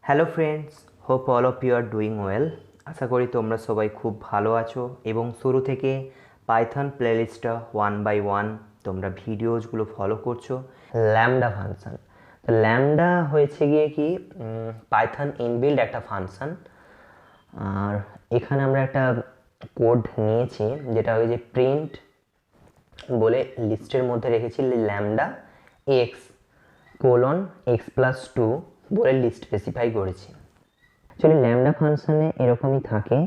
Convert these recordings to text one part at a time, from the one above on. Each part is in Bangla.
Hello friends, hope all of you are doing well. আশা করি তোমরা সবাই খুব ভালো আছো এবং শুরু থেকে পাইথন প্লেলিস্টটা 1 by 1 তোমরা ভিডিওসগুলো ফলো করছো। ল্যামডা ফাংশন, তো ল্যামডা হয়েছে গিয়ে কি পাইথন ইনবিল্ড একটা ফাংশন। আর এখানে আমরা একটা কোড নিয়েছি যেটা ওই যে প্রিন্ট বলে লিস্টের মধ্যে রেখেছি ল্যামডা এক্স কোলন x+2 বলে লিস্ট স্পেসিফাই করেছি। অ্যাকচুয়ালি ল্যামডা ফাংশনে এরকমই থাকে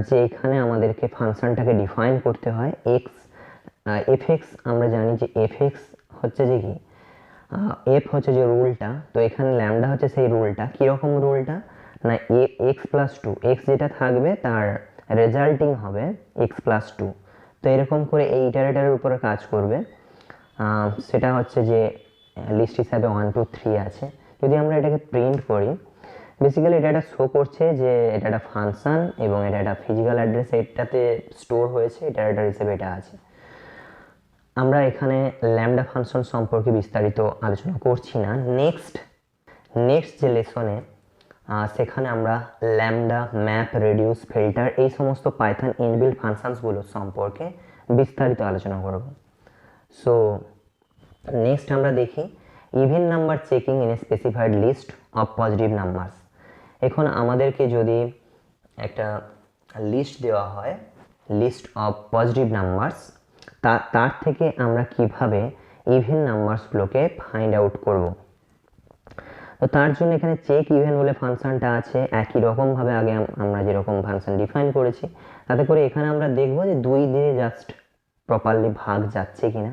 যে এখানে আমাদেরকে ফাংশনটাকে ডিফাইন করতে হয় এফএক্স। আমরা জানি যে এফএক্স হচ্ছে যে কি এফ হচ্ছে যে রুলটা, তো এখানে ল্যামডা হচ্ছে সেই রুলটা। কীরকম রুলটা না x+2 এক্স যেটা থাকবে তার রেজাল্টিং হবে x+2। তো এরকম করে এই ইটারেটারের উপরে কাজ করবে। সেটা হচ্ছে যে লিস্ট হিসাবে 1 2 3 আছে। যদি আমরা এটাকে প্রিন্ট করি, বেসিক্যালি এটা একটা শো করছে যে এটা একটা ফাংশন এবং এটা একটা ফিজিক্যাল অ্যাড্রেস এটাতে স্টোর হয়েছে, ইটারেটার হিসেবে এটা আছে। আমরা এখানে ল্যামডা ফাংশন সম্পর্কে বিস্তারিত আলোচনা করছি না। নেক্সট যে লেসনে সেখানে আমরা ল্যামডা, ম্যাপ, রেডিউস, ফিল্টার এই সমস্ত পাইথন ইনবিল্ট ফাংশনসগুলো সম্পর্কে বিস্তারিত আলোচনা করব। সো নেক্সট আমরা দেখি even number checking in a specified list of positive numbers. এখন আমাদেরকে যদি একটা লিস্ট দেওয়া হয়, লিস্ট অফ পজিটিভ নাম্বারস, তার থেকে আমরা কিভাবে ইভেন নাম্বারসগুলোকে ফাইন্ড আউট করব। তো তার জন্য এখানে চেক ইভেন বলে ফাংশনটা আছে। একই রকমভাবে আগে আমরা যেরকম ফাংশন ডিফাইন করেছি, তাতে করে এখানে আমরা দেখব যে 2 দিয়ে জাস্ট প্রপারলি ভাগ যাচ্ছে কিনা।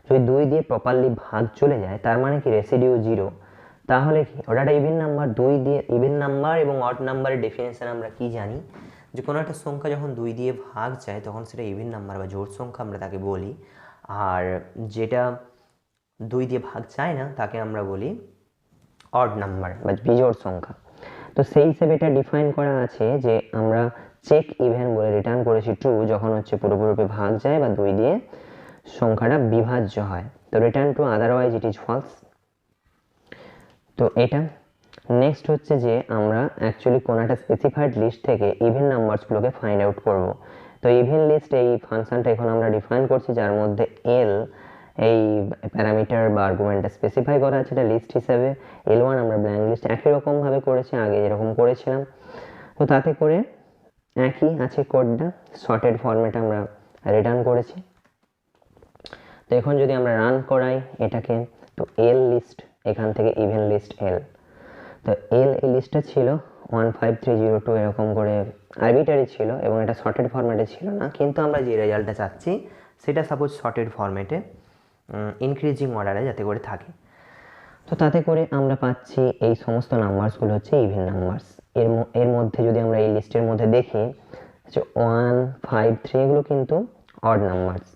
যদি 2 দিয়ে প্রপারলি ভাগ চলে যায় তার মানে কি রেসিডিউ 0, তাহলে কি ওটা একটা ইভেন নাম্বার। 2 দিয়ে ইভেন নাম্বার এবং অড নাম্বারের ডেফিনেশন আমরা কি জানি, যে কোনো একটা সংখ্যা যখন 2 দিয়ে ভাগ যায় তখন সেটা ইভেন নাম্বার বা জোড় সংখ্যা আমরা তাকে বলি, আর যেটা 2 দিয়ে ভাগ যায় না তাকে আমরা বলি অড নাম্বার বা বিজোড় সংখ্যা। তো সেই হিসেবে এটা ডিফাইন করা আছে যে আমরা চেক ইভেন বলে রিটার্ন করেছি ট্রু যখন হচ্ছে পুরোপুরি ভাগ যায় বা 2 দিয়ে সংখ্যাটা বিভাজ্য হয়। তো return true, otherwise it is false. তো এটা নেক্সট হচ্ছে যে আমরা অ্যাকচুয়ালি কোনো একটা স্পেসিফাইড লিস্ট থেকে ইভেন নাম্বারসগুলোকে ফাইন্ড আউট করব। তো ইভেন লিস্ট এই ফাংশনটা এখন আমরা ডিফাইন করছি, যার মধ্যে এল এই প্যারামিটার বা আর্গুমেন্টটা স্পেসিফাই করা আছে এটা লিস্ট হিসেবে। L1 আমরা ব্ল্যাঙ্ক লিস্ট একই রকমভাবে করেছি আগে যেরকম করেছিলাম। তো তাতে করে একই আছে কোডটা, শর্টেড ফরম্যাটে আমরা রিটার্ন করেছি। তো এখন যদি আমরা রান করাই এটাকে, তো এল লিস্ট এখান থেকে ইভেন লিস্ট এল, তো এল এই লিস্টটা ছিল 15302 এরকম করে আরবিটারি ছিল এবং এটা শর্টেড ফরম্যাটে ছিল না, কিন্তু আমরা যে রেজাল্টটা চাচ্ছি সেটা সাপোজ শর্টেড ফরম্যাটে ইনক্রিজিং অর্ডারে যাতে করে থাকে। তো তাতে করে আমরা পাচ্ছি এই সমস্ত নাম্বারসগুলো হচ্ছে ইভেন নাম্বারস। এর মধ্যে যদি আমরা এই লিস্টের মধ্যে দেখি যে 1 5 3 এগুলো কিন্তু অড নাম্বারস,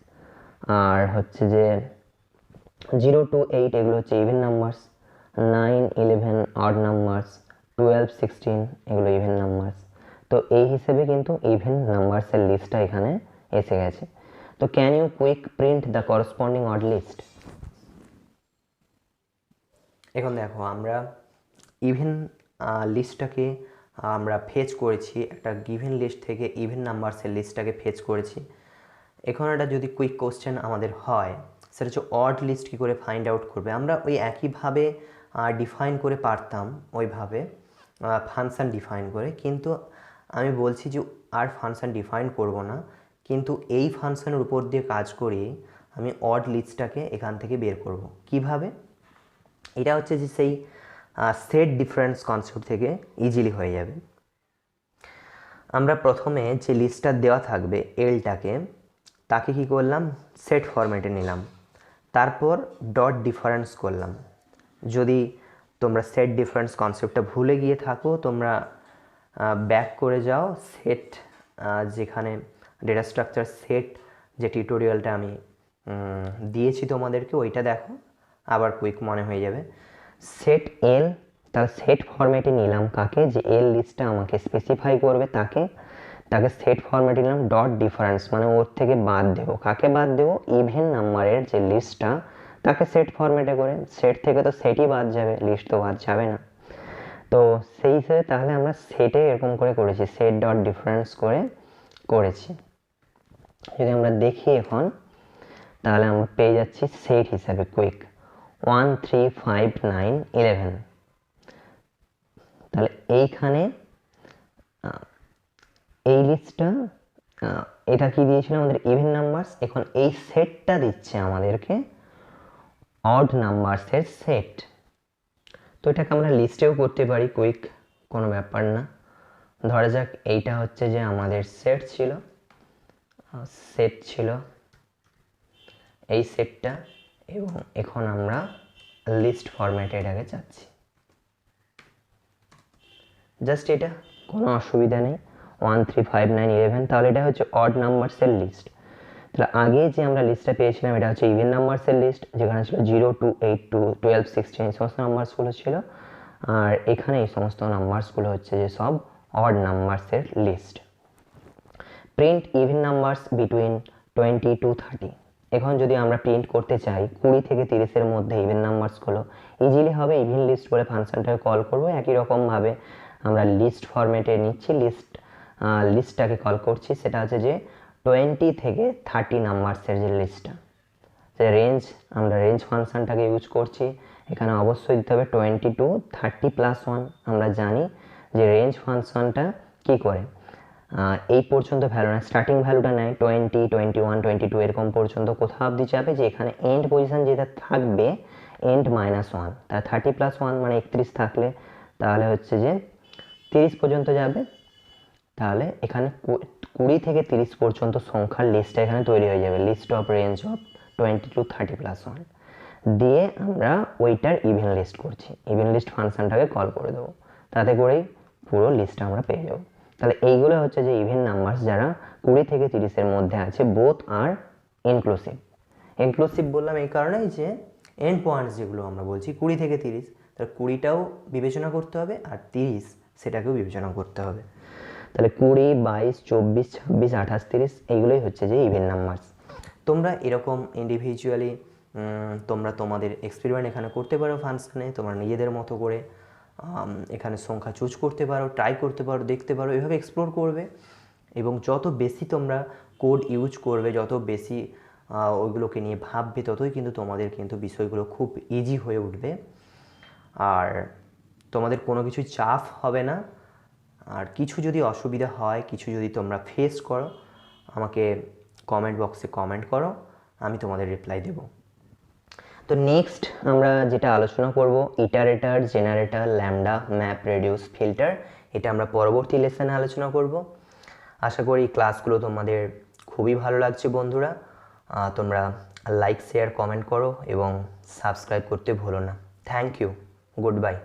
আর হচ্ছে যে 0 to 8 এগুলো হচ্ছে ইভেন নাম্বারস, 9 11 অড নাম্বারস, 12 16 এগুলো ইভেন নাম্বারস। তো এই হিসেবে কিন্তু ইভেন নাম্বারসের লিস্টটা এখানে এসে গেছে। তো can you quick print the corresponding odd list. এখন দেখো আমরা ইভেন লিস্টটাকে আমরা ফেচ করেছি, একটা গিভেন লিস্ট থেকে ইভেন নাম্বারসের লিস্টটাকে ফেচ করেছি। এখন একটা যদি কুইক কোশ্চেন আমাদের হয় সেটা হচ্ছে অড লিস্ট কী করে ফাইন্ড আউট করবে। আমরা ওই একইভাবে ডিফাইন করে পারতাম ওইভাবে ফাংশান ডিফাইন করে, কিন্তু আমি বলছি যে আর ফাংশান ডিফাইন করব না, কিন্তু এই ফাংশনের উপর দিয়ে কাজ করে আমি অড লিস্টটাকে এখান থেকে বের করব। কিভাবে? এটা হচ্ছে যে সেই সেট ডিফারেন্স কনসেপ্ট থেকে ইজিলি হয়ে যাবে। আমরা প্রথমে যে লিস্টটা দেওয়া থাকবে এলটাকে, তাকে কি করলাম সেট ফরম্যাটে নিলাম, তারপর ডট ডিফারেন্স করলাম। যদি তোমরা সেট ডিফারেন্স কনসেপ্টটা ভুলে গিয়ে থাকো তোমরা ব্যাক করে যাও, সেট যেখানে ডেটা স্ট্রাকচার সেট যে টিউটোরিয়ালটা আমি দিয়েছি তোমাদেরকে ওইটা দেখো, আবার কুইক মনে হয়ে যাবে। সেট এল, তার সেট ফরম্যাটে নিলাম কাকে, যে এল লিস্টটা আমাকে স্পেসিফাই করবে তাকে সেট ফরম্যাটে নিলাম ডট ডিফারেন্স, মানে ওর থেকে বাদ দেবো। কাকে বাদ দেবো? ইভেন নাম্বারের যে লিস্টটা তাকে সেট ফরম্যাটে করে। সেট থেকে তো সেটই বাদ যাবে, লিস্ট তো বাদ যাবে না। তো সেই হিসেবে তাহলে আমরা সেটে এরকম করে করেছি, সেট ডট ডিফারেন্স করে করেছি। যদি আমরা দেখি এখন, তাহলে আমরা পেয়ে যাচ্ছি সেট হিসাবে কুইক 1 3 5 9 11। তাহলে এইখানে এই লিস্টটা, এটা কি দিয়েছিল আমাদের ইভেন নাম্বারস, এখন এই সেটটা দিচ্ছে আমাদেরকে অড নাম্বারসের সেট। তো এটাকে আমরা লিস্টেও করতে পারি কুইক, কোনো ব্যাপার না। ধরা যাক এইটা হচ্ছে যে আমাদের সেট ছিল এই সেটটা, এবং এখন আমরা লিস্ট ফরম্যাটে এটাকে চাচ্ছি। জাস্ট এটা, কোনো অসুবিধা নেই। 1 3 5 9 11, তাহলে এটা হচ্ছে অড নাম্বারসের লিস্ট। তাহলে আগে যে আমরা লিস্টটা পেয়েছিলাম এটা হচ্ছে ইভেন নাম্বারসের লিস্ট, যেখানে ছিল 0 2 8 2 12 16 এই সমস্ত নাম্বারসগুলো ছিল। আর এখানে এই সমস্ত নাম্বারসগুলো হচ্ছে যে সব অড নাম্বারসের list. Print even numbers between 20 to 30। এখন যদি আমরা প্রিন্ট করতে চাই 20 থেকে 30-এর মধ্যে ইভেন নাম্বারসগুলো, ইজিলি হবে ইভেন লিস্ট বলে ফাংশনটাকে কল করব। একই রকমভাবে আমরা লিস্ট ফরম্যাটে নিচ্ছি, লিস্টটাকে কল করছি, সেটা হচ্ছে যে 20 থেকে 30 নাম্বারসের যে লিস্টটা, যে রেঞ্জ, আমরা রেঞ্জ ফাংশনটাকে ইউজ করছি। এখানে অবশ্যই দিতে হবে 20 to 30 + 1। আমরা জানি যে রেঞ্জ ফাংশনটা কি করে, এই পর্যন্ত ভ্যালু না, স্টার্টিং ভ্যালুটা নেয় 20 21 22 এরকম পর্যন্ত কোথাও অবধি যাবে, যে এখানে এন্ড পজিশন যেটা থাকবে এন্ড -1, তার 30 + 1 মানে 31 থাকলে তাহলে হচ্ছে যে 30 পর্যন্ত যাবে। তাহলে এখানে 20 থেকে 30 পর্যন্ত সংখ্যার লিস্টটা এখানে তৈরি হয়ে যাবে, list of range of 20 to 30 + 1 দিয়ে আমরা ওইটার ইভেন লিস্ট করছি, ইভেন লিস্ট ফাংশনটাকে কল করে দেবো, তাতে করেই পুরো লিস্টটা আমরা পেয়ে যাবো। তাহলে এইগুলো হচ্ছে যে ইভেন নাম্বারস যারা 20 থেকে 30-এর মধ্যে আছে, বোথ আর ইনক্লুসিভ বললাম এই কারণেই যে এন্ড পয়েন্টস যেগুলো আমরা বলছি 20 থেকে 30, তার 20টাও বিবেচনা করতে হবে আর 30 সেটাকেও বিবেচনা করতে হবে। তাহলে 20 22 24 26 28 30 এইগুলোই হচ্ছে যে ইভেন নাম্বারস। তোমরা এরকম ইন্ডিভিজুয়ালি তোমরা তোমাদের এক্সপেরিমেন্ট এখানে করতে পারো ফাংশনে, তোমরা নিজেদের মতো করে এখানে সংখ্যা চুজ করতে পারো, ট্রাই করতে পারো, দেখতে পারো, এভাবে এক্সপ্লোর করবে। এবং যত বেশি তোমরা কোড ইউজ করবে, যত বেশি ওইগুলোকে নিয়ে ভাববে, ততই কিন্তু তোমাদের কিন্তু বিষয়গুলো খুব ইজি হয়ে উঠবে আর তোমাদের কোনো কিছু চাপ হবে না। আর কিছু যদি অসুবিধা হয়, কিছু যদি তোমরা ফেস করো, আমাকে কমেন্ট বক্সে কমেন্ট করো, আমি তোমাদের রিপ্লাই দেব। তো নেক্সট আমরা যেটা আলোচনা করব, iterator, generator, lambda, map, reduce, filter, এটা আমরা পরবর্তী লেসনে আলোচনা করব। আশা করি ক্লাসগুলো তোমাদের খুবই ভালো লাগছে বন্ধুরা। তোমরা লাইক, শেয়ার, কমেন্ট করো এবং সাবস্ক্রাইব করতে ভুলো না। Thank you, good bye.